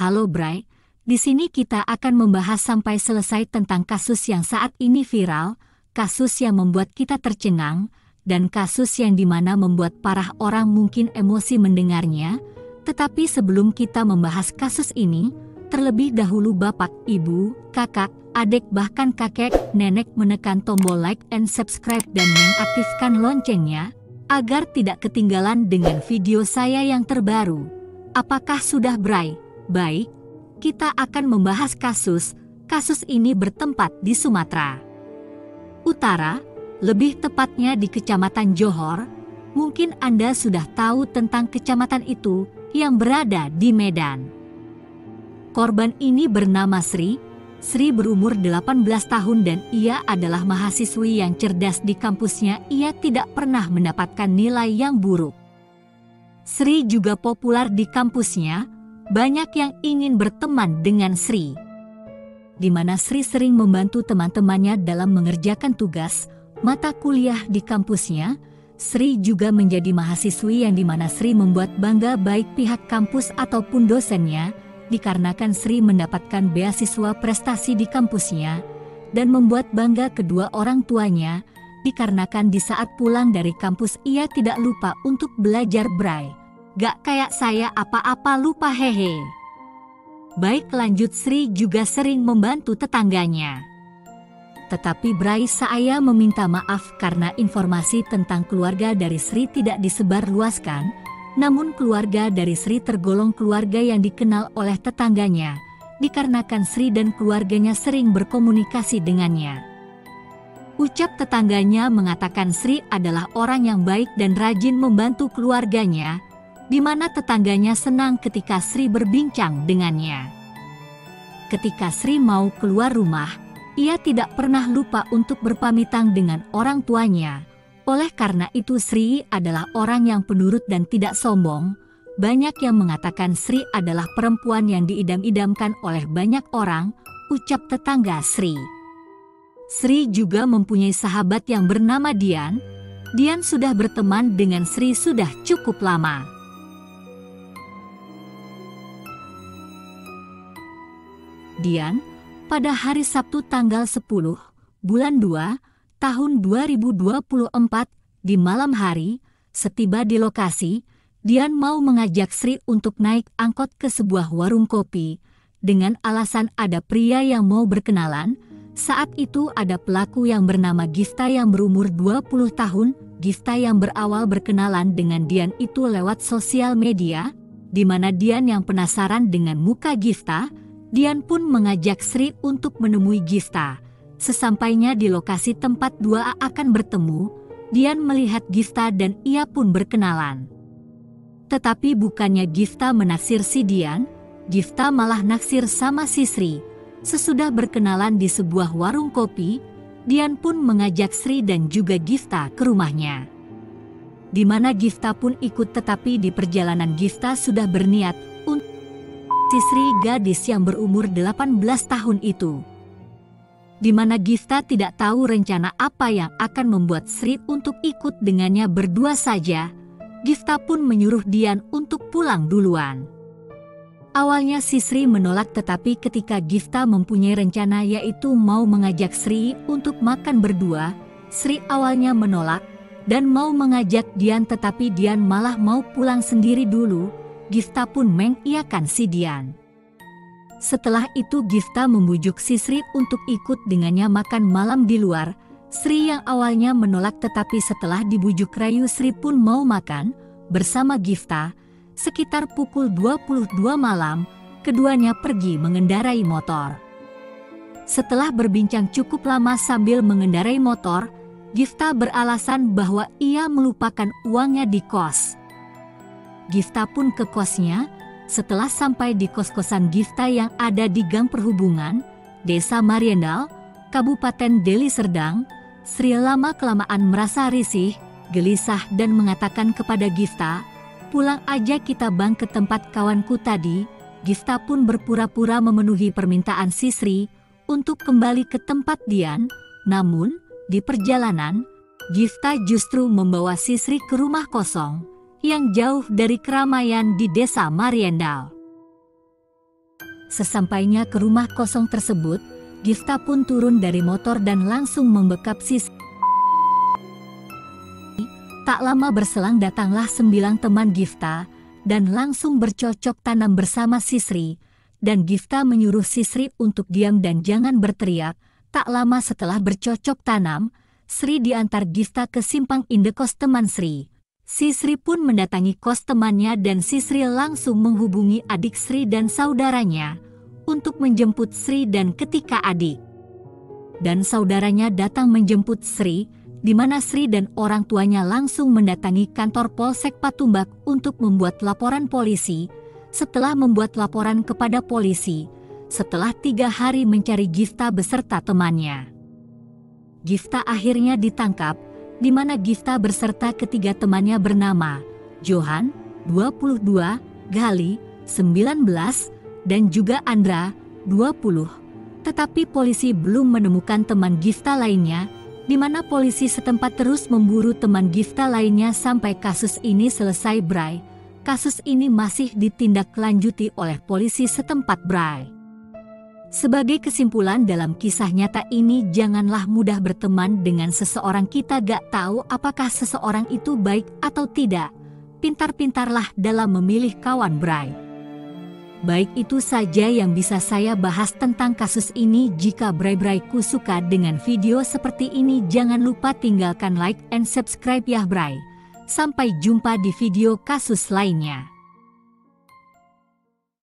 Halo Bray, di sini kita akan membahas sampai selesai tentang kasus yang saat ini viral, kasus yang membuat kita tercengang, dan kasus yang dimana membuat parah orang mungkin emosi mendengarnya. Tetapi sebelum kita membahas kasus ini, terlebih dahulu bapak, ibu, kakak, adik bahkan kakek, nenek menekan tombol like and subscribe dan mengaktifkan loncengnya, agar tidak ketinggalan dengan video saya yang terbaru. Apakah sudah Bray? Baik, kita akan membahas kasus ini bertempat di Sumatera Utara, lebih tepatnya di Kecamatan Johor. Mungkin Anda sudah tahu tentang kecamatan itu yang berada di Medan. Korban ini bernama Sri. Sri berumur 18 tahun dan ia adalah mahasiswi yang cerdas di kampusnya. Ia tidak pernah mendapatkan nilai yang buruk. Sri juga populer di kampusnya. Banyak yang ingin berteman dengan Sri, di mana Sri sering membantu teman-temannya dalam mengerjakan tugas mata kuliah di kampusnya. Sri juga menjadi mahasiswi yang dimana Sri membuat bangga baik pihak kampus ataupun dosennya, dikarenakan Sri mendapatkan beasiswa prestasi di kampusnya, dan membuat bangga kedua orang tuanya, dikarenakan di saat pulang dari kampus ia tidak lupa untuk belajar Bray. Gak kayak saya apa-apa lupa hehe. Baik lanjut, Sri juga sering membantu tetangganya. Tetapi Bray, saya meminta maaf karena informasi tentang keluarga dari Sri tidak disebarluaskan. Namun keluarga dari Sri tergolong keluarga yang dikenal oleh tetangganya, dikarenakan Sri dan keluarganya sering berkomunikasi dengannya. Ucap tetangganya mengatakan Sri adalah orang yang baik dan rajin membantu keluarganya, di mana tetangganya senang ketika Sri berbincang dengannya. Ketika Sri mau keluar rumah, ia tidak pernah lupa untuk berpamitan dengan orang tuanya. Oleh karena itu Sri adalah orang yang penurut dan tidak sombong. Banyak yang mengatakan Sri adalah perempuan yang diidam-idamkan oleh banyak orang, ucap tetangga Sri. Sri juga mempunyai sahabat yang bernama Dian. Dian sudah berteman dengan Sri sudah cukup lama. Dian, pada hari Sabtu tanggal 10, bulan 2, tahun 2024, di malam hari, setiba di lokasi, Dian mau mengajak Sri untuk naik angkot ke sebuah warung kopi, dengan alasan ada pria yang mau berkenalan. Saat itu ada pelaku yang bernama Gifta yang berumur 20 tahun. Gifta yang berawal berkenalan dengan Dian itu lewat sosial media, di mana Dian yang penasaran dengan muka Gifta, Dian pun mengajak Sri untuk menemui Gifta. Sesampainya di lokasi tempat dua akan bertemu, Dian melihat Gifta dan ia pun berkenalan. Tetapi bukannya Gifta menaksir si Dian, Gifta malah naksir sama si Sri. Sesudah berkenalan di sebuah warung kopi, Dian pun mengajak Sri dan juga Gifta ke rumahnya. Di mana Gifta pun ikut, tetapi di perjalanan Gifta sudah berniat untuk si Sri, gadis yang berumur 18 tahun itu. Di mana Gifta tidak tahu rencana apa yang akan membuat Sri untuk ikut dengannya berdua saja. Gifta pun menyuruh Dian untuk pulang duluan. Awalnya si Sri menolak, tetapi ketika Gifta mempunyai rencana yaitu mau mengajak Sri untuk makan berdua, Sri awalnya menolak dan mau mengajak Dian, tetapi Dian malah mau pulang sendiri dulu. Gifta pun mengiyakan si Dian. Setelah itu Gifta membujuk si Sri untuk ikut dengannya makan malam di luar. Sri yang awalnya menolak, tetapi setelah dibujuk rayu Sri pun mau makan bersama Gifta. Sekitar pukul 22 malam, keduanya pergi mengendarai motor. Setelah berbincang cukup lama sambil mengendarai motor, Gifta beralasan bahwa ia melupakan uangnya di kos. Gifta pun ke kosnya. Setelah sampai di kos-kosan Gifta yang ada di Gang Perhubungan, Desa Mariendal, Kabupaten Deli Serdang, Sri lama-kelamaan merasa risih, gelisah dan mengatakan kepada Gifta, "Pulang aja kita Bang ke tempat kawanku tadi." Gifta pun berpura-pura memenuhi permintaan si Sri untuk kembali ke tempat Dian. Namun, di perjalanan, Gifta justru membawa si Sri ke rumah kosong yang jauh dari keramaian di Desa Mariendal. Sesampainya ke rumah kosong tersebut, Gifta pun turun dari motor dan langsung membekap Sisri. Tak lama berselang datanglah 9 teman Gifta dan langsung bercocok tanam bersama Sisri, dan Gifta menyuruh Sisri untuk diam dan jangan berteriak. Tak lama setelah bercocok tanam, Sri diantar Gifta ke simpang indekos teman Sri. Sisri pun mendatangi kos temannya dan Sisri langsung menghubungi adik Sri dan saudaranya untuk menjemput Sri, dan ketika adik dan saudaranya datang menjemput Sri, di mana Sri dan orang tuanya langsung mendatangi kantor Polsek Patumbak untuk membuat laporan polisi. Setelah membuat laporan kepada polisi, setelah 3 hari mencari Gifta beserta temannya, Gifta akhirnya ditangkap, di mana Gifta beserta ketiga temannya bernama Johan, 22, Gali, 19, dan juga Andra, 20. Tetapi polisi belum menemukan teman Gifta lainnya, di mana polisi setempat terus memburu teman Gifta lainnya sampai kasus ini selesai, Bray. Kasus ini masih ditindaklanjuti oleh polisi setempat, Bray. Sebagai kesimpulan dalam kisah nyata ini, janganlah mudah berteman dengan seseorang. Kita gak tahu apakah seseorang itu baik atau tidak. Pintar-pintarlah dalam memilih kawan, Bray. Baik, itu saja yang bisa saya bahas tentang kasus ini. Jika Bray-Brayku suka dengan video seperti ini, jangan lupa tinggalkan like and subscribe ya, Bray. Sampai jumpa di video kasus lainnya.